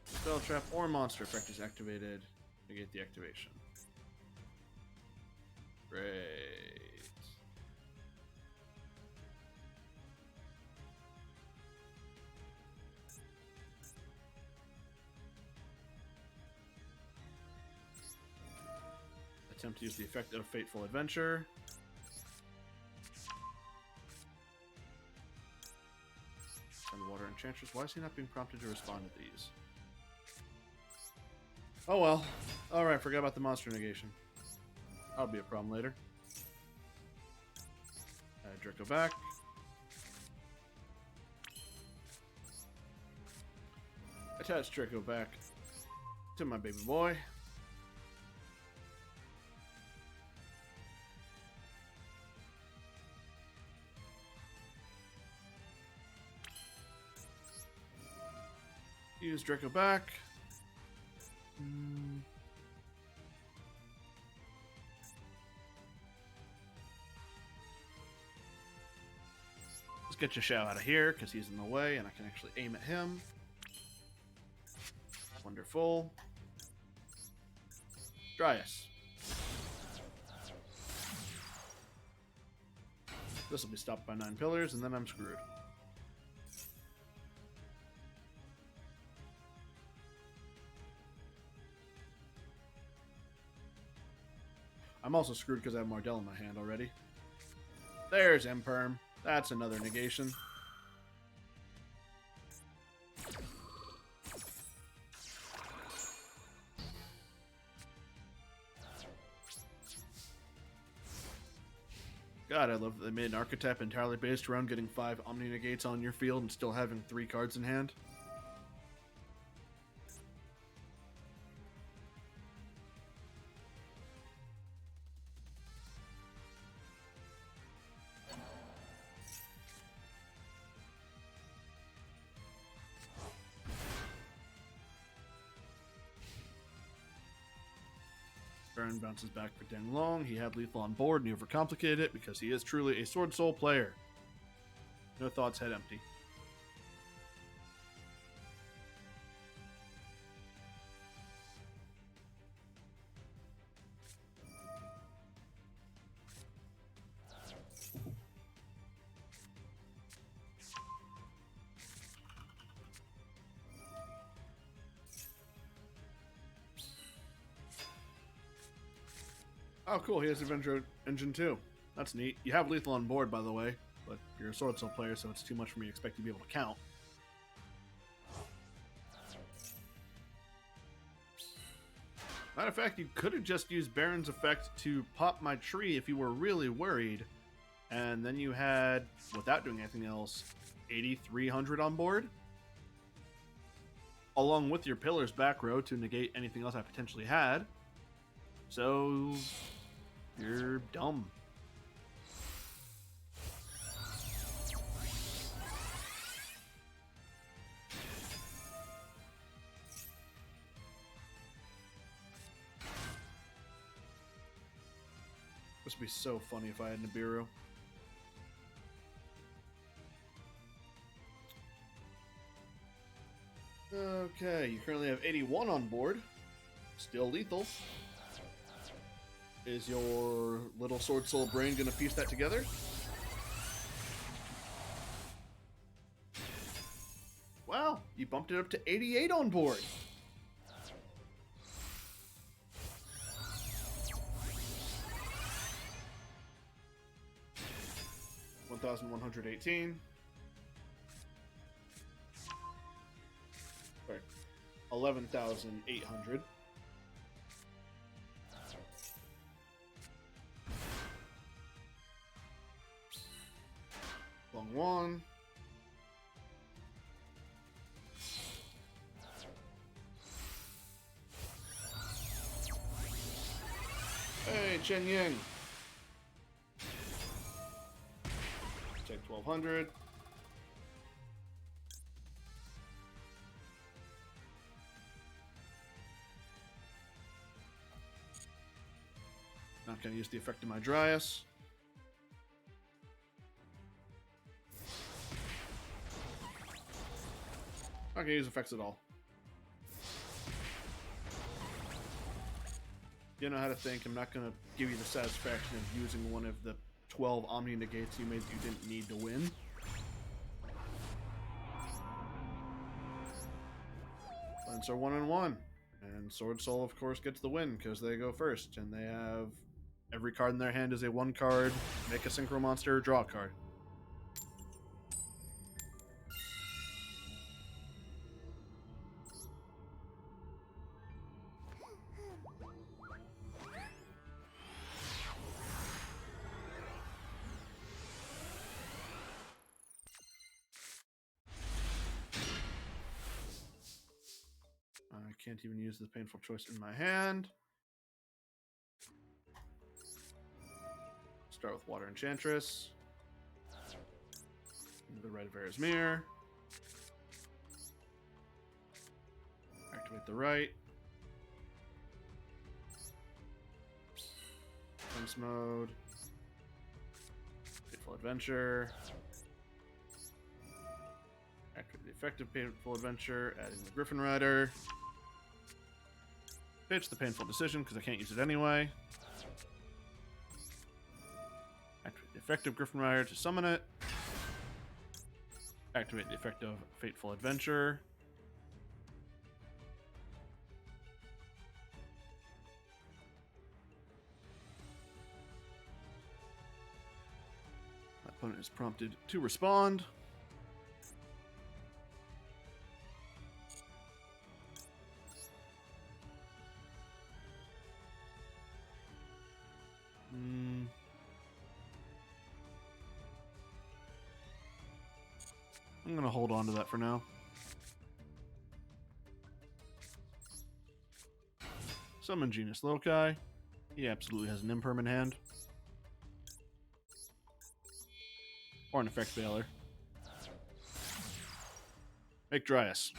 Spell Trap or Monster Effect is activated to get the activation. Great. Attempt to use the effect of Fateful Adventure. And Water Enchantress. Why is he not being prompted to respond to these? Oh well. Alright, forgot about the monster negation. That'll be a problem later. Draco back. Attach Draco back to my baby boy. Use Draco back. Let's get your Shao out of here because he's in the way and I can actually aim at him. Wonderful. Dryas. This will be stopped by 9 pillars and then I'm screwed. I'm also screwed because I have Mardell in my hand already. There's Imperm. That's another negation. God, I love that they made an archetype entirely based around getting 5 Omni Negates on your field and still having 3 cards in hand. Baron bounces back for Deng Long. He had lethal on board and he overcomplicated it because he is truly a Sword Soul player. No thoughts, head empty. Oh, cool. He has Adventure Engine too. That's neat. You have lethal on board, by the way, but you're a Sword Soul player, so it's too much for me to expect you to be able to count. Matter of fact, you could have just used Baron's effect to pop my tree if you were really worried, and then you had, without doing anything else, 8,300 on board, along with your Pillars back row to negate anything else I potentially had. So, you're dumb. This would be so funny if I had Nibiru. Okay, you currently have 81 on board. Still lethal. Is your little Sword Soul brain going to piece that together? Wow, you bumped it up to 88 on board. $1,118. Sorry, 11,800. Long one. Hey, Chen Ying. Take 1,200. Not going to use the effect of my Dryas. Not going to use effects at all. You know how to think. I'm not going to give you the satisfaction of using one of the 12 Omni Negates you made that you didn't need to win. Lens are 1-1. And Sword Soul, of course, gets the win because they go first. And they have every card in their hand is a 1-card, make a Synchro Monster, draw a card. I can't even use the painful choice in my hand. Start with Water Enchantress. Into the Red Vera's Mirror. Activate the right. Defense mode. Fateful Adventure. Activate the effective Fateful Adventure, adding the Griffin Rider. Pitch the Painful Decision because I can't use it anyway. Activate the effective Griffin Rider to summon it. Activate the effect of Fateful Adventure. My opponent is prompted to respond. I'm going to hold on to that for now. Summon Genus Loci. He absolutely has an Imperm in hand. Or an Effect Veiler. Make Dryas.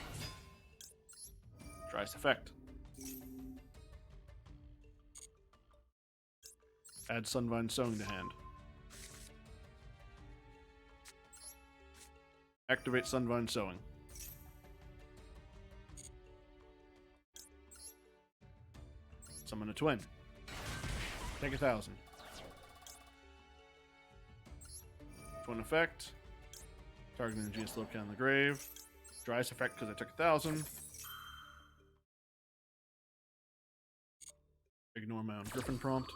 Dryas effect. Add Sunvine Sowing to hand. Activate Sunvine Sowing. Summon a twin. Take 1,000. Twin effect. Targeting the Genus Loci on the grave. Dryas effect because I took 1,000. Ignore my own Griffin prompt.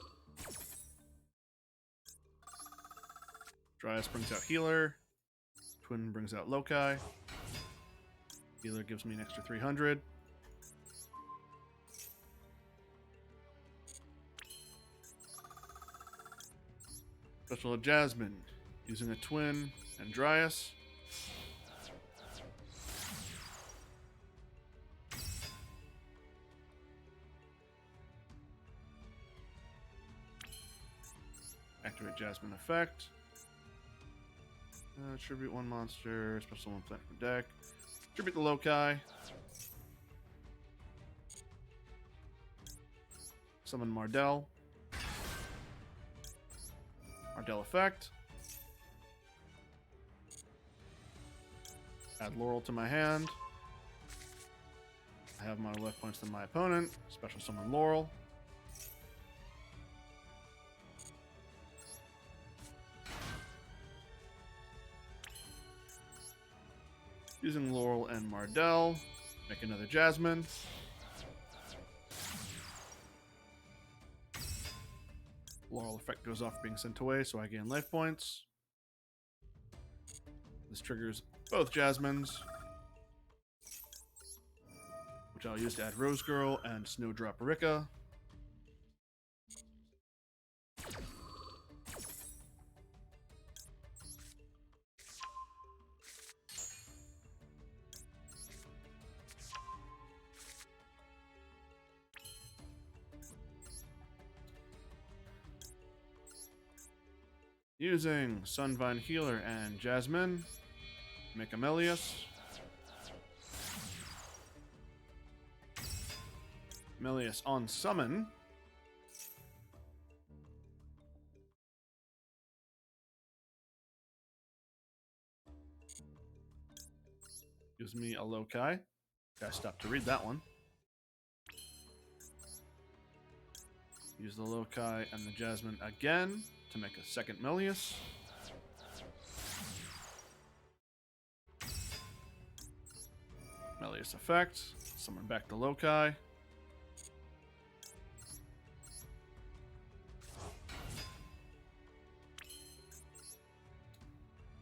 Dryas brings out Healer. Twin brings out Loci. Healer gives me an extra 300. Special of Jasmine. Using a Twin and Dryas. Activate Jasmine effect. Tribute one monster, special one plant from deck. Tribute the Loci. Summon Mardell. Ardell effect. Add Laurel to my hand. I have more life points than my opponent. Special summon Laurel. Using Laurel and Mardell. Make another Jasmine. Laurel effect goes off being sent away, so I gain life points. This triggers both Jasmines, which I'll use to add Rose Girl and Snowdrop Rika. Using Sunvine Healer and Jasmine, make Amelius. Amelius on summon. Gives me a Lokai. Gotta stop to read that one. Use the Lokai and the Jasmine again to make a second Melius. Melius effect. Summon back the Lokai.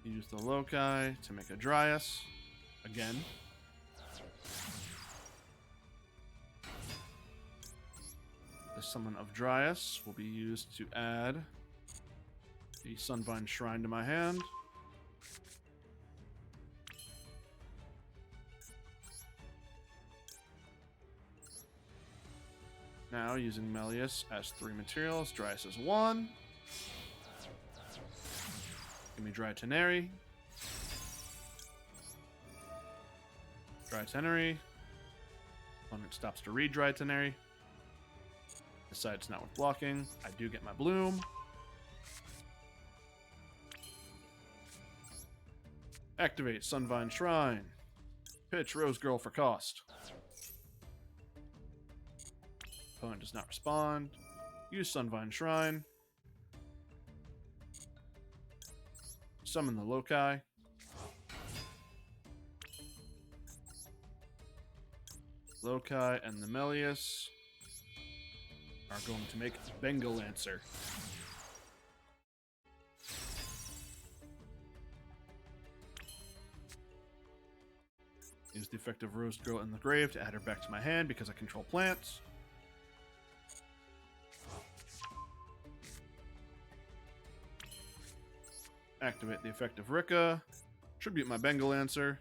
Use the Lokai to make a Dryas again. The summon of Dryas will be used to add the Sunvine Shrine to my hand. Now, using Melius as 3 materials, Dryas as 1. Give me Dry Teneri. Dry Teneri. Opponent stops to read Dry Teneri. Decides not worth blocking. I do get my Bloom. Activate Sunvine Shrine. Pitch Rose Girl for cost. Opponent does not respond. Use Sunvine Shrine. Summon the Lokai. Lokai and the Melius are going to make Bengal Lancer. Use the effect of Rose Girl in the grave to add her back to my hand because I control plants. Activate the effect of Rika. Tribute my Bengal Lancer.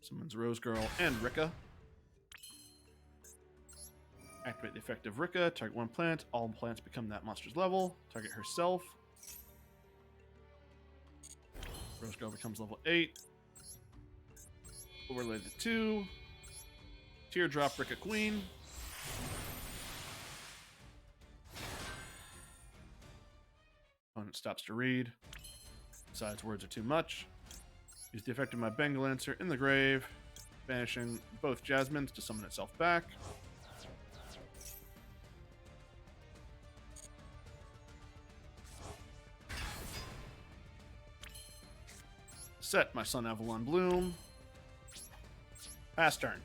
Summons Rose Girl and Rika. Activate the effect of Rika. Target one plant. All plants become that monster's level. Target herself. Rose Girl becomes level 8. Overlay the 2. Teardrop Rika Queen. Opponent stops to read. Decides words are too much. Use the effect of my Bengal Lancer in the grave, banishing both Jasmines to summon itself back. Set my Sun Avalon Bloom. Pass turn.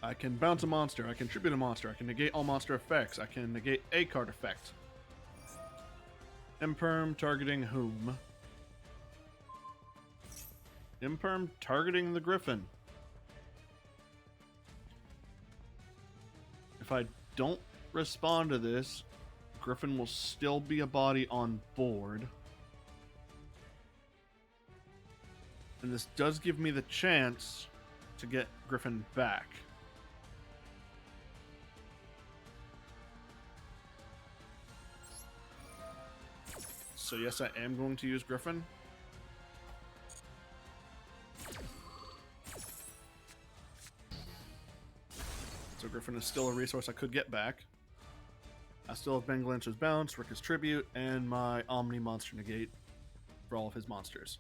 I can bounce a monster, I can tribute a monster, I can negate all monster effects, I can negate a card effect. Imperm targeting whom? Imperm targeting the Griffin. If I don't respond to this, Griffin will still be a body on board. And this does give me the chance to get Griffin back. So yes, I am going to use Griffin. Griffin is still a resource I could get back. I still have Bengal Lancer's Bounce, Ricka's Tribute, and my Omni Monster Negate for all of his monsters.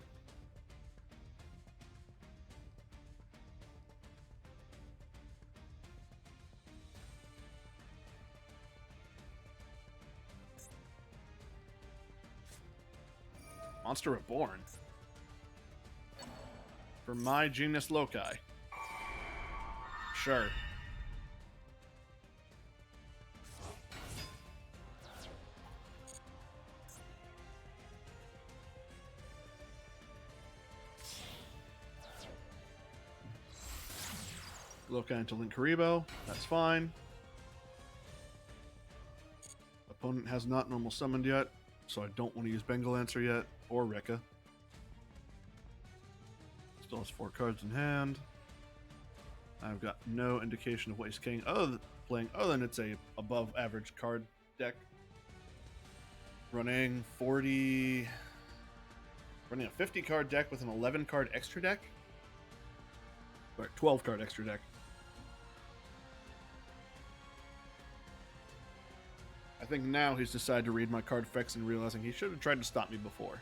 Monster Reborn. For my Genius Loci. Sure. Loci into Linkaribo. That's fine. Opponent has not normal summoned yet, so I don't want to use Bengal Lancer yet, or Rekka. Still has 4 cards in hand. I've got no indication of what he's playing other than it's a above average card deck. Running a 50 card deck with an 11 card extra deck. Or 12 card extra deck. I think now he's decided to read my card effects and realizing he should have tried to stop me before.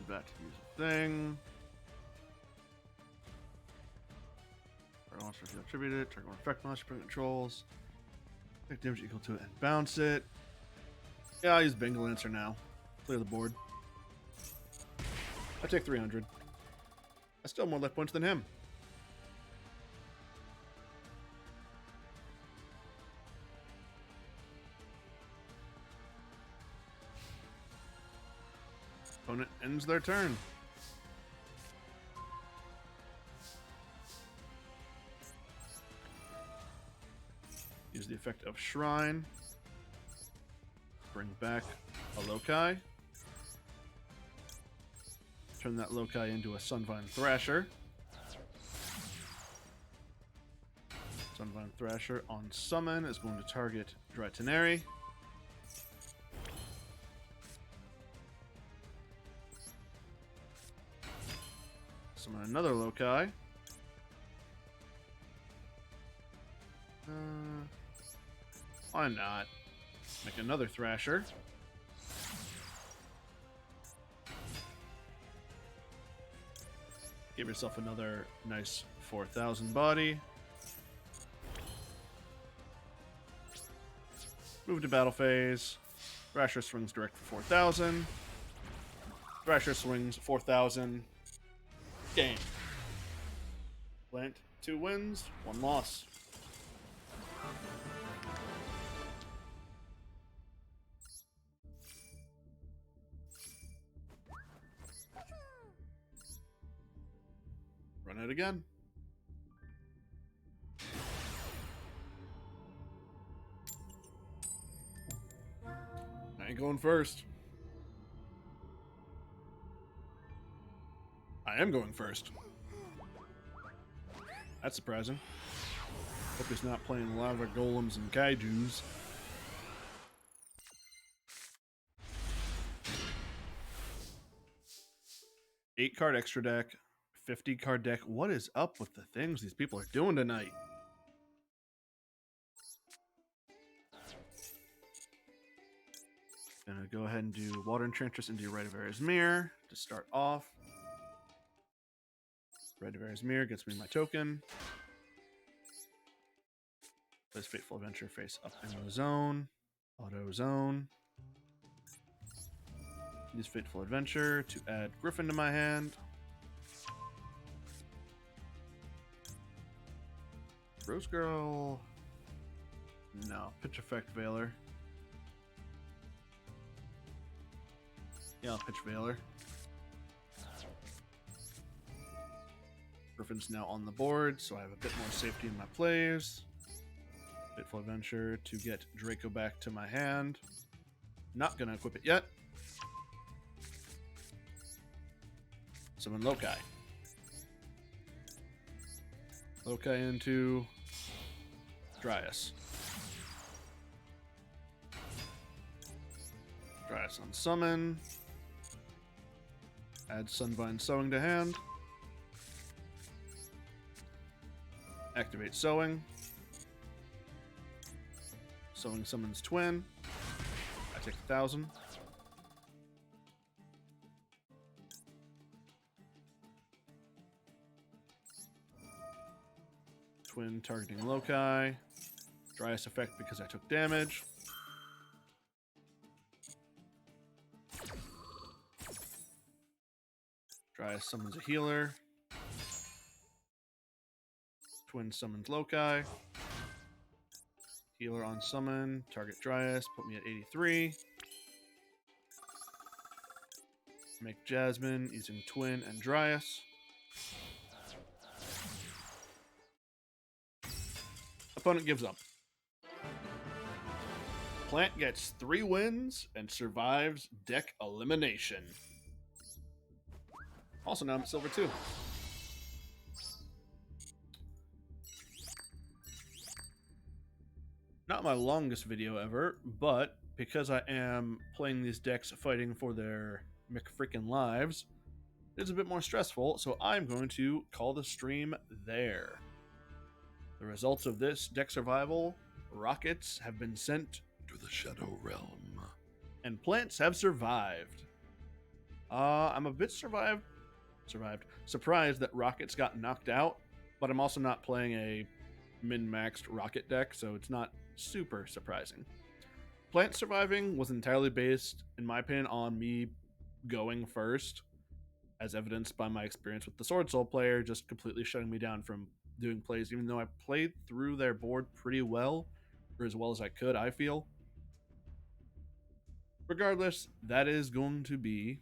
Back to use a thing. Target monster to attribute it. Target one effect monster controls. Take damage equal to it and bounce it. Yeah, I'll use Bengal Lancer now. Clear the board. I take 300. I still have more life points than him. Opponent ends their turn. Use the effect of Shrine. Bring back a Loci. Turn that Loci into a Sunvine Thrasher. Sunvine Thrasher on summon is going to target Dratenary. Summon another Loci. Why not? Make another Thrasher. Give yourself another nice 4,000 body. Move to battle phase. Thrasher swings direct for 4,000. Thrasher swings 4,000. Game. Plant 2 wins, 1 loss. Run it again. I ain't going first. I am going first. That's surprising. Hope he's not playing lava golems and kaijus. Eight card extra deck, 50 card deck. What is up with the things these people are doing tonight? Gonna go ahead and do Water Enchantress into Rite of Ares Mirror to start off. Rite of Ares Mirror gets me my token. Plays Fateful Adventure face up in the zone. Auto zone. Use Fateful Adventure to add Griffin to my hand. Rose Girl. No. Pitch Effect Veiler. Yeah, I'll pitch Veiler. Griffin's now on the board, so I have a bit more safety in my plays. Fateful Adventure to get Draco back to my hand. Not gonna equip it yet. Summon Loci. Loci into Dryas. Dryas on summon. Add Sunvine Sowing to hand. Activate Sowing. Sowing summons Twin. I take 1,000. Twin targeting Loci. Dryas effect because I took damage. Dryas summons a healer. Twin summons Loci. Healer on summon. Target Dryas. Put me at 83. Make Jasmine using Twin and Dryas. Opponent gives up. Plant gets 3 wins and survives deck elimination. Also, now I'm at silver 2. Not my longest video ever, but because I am playing these decks fighting for their McFrickin' lives, it's a bit more stressful, so I'm going to call the stream there. The results of this deck survival: rockets have been sent To the Shadow Realm. and plants have survived. I'm a bit surprised that rockets got knocked out, but I'm also not playing a min-maxed rocket deck, so it's not super surprising. Plant surviving was entirely based, in my opinion, on me going first, as evidenced by my experience with the Sword Soul player just completely shutting me down from doing plays, even though I played through their board pretty well, or as well as I could, I feel. Regardless, that is going to be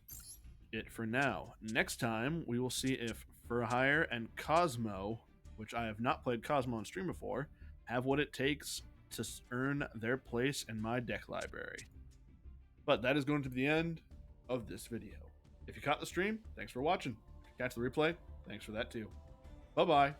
it for now. Next time, we will see if For Hire and Cosmo, which I have not played Cosmo on stream before, have what it takes to earn their place in my deck library. But that is going to be the end of this video. If you caught the stream, thanks for watching. If you catch the replay, thanks for that too. Bye-bye.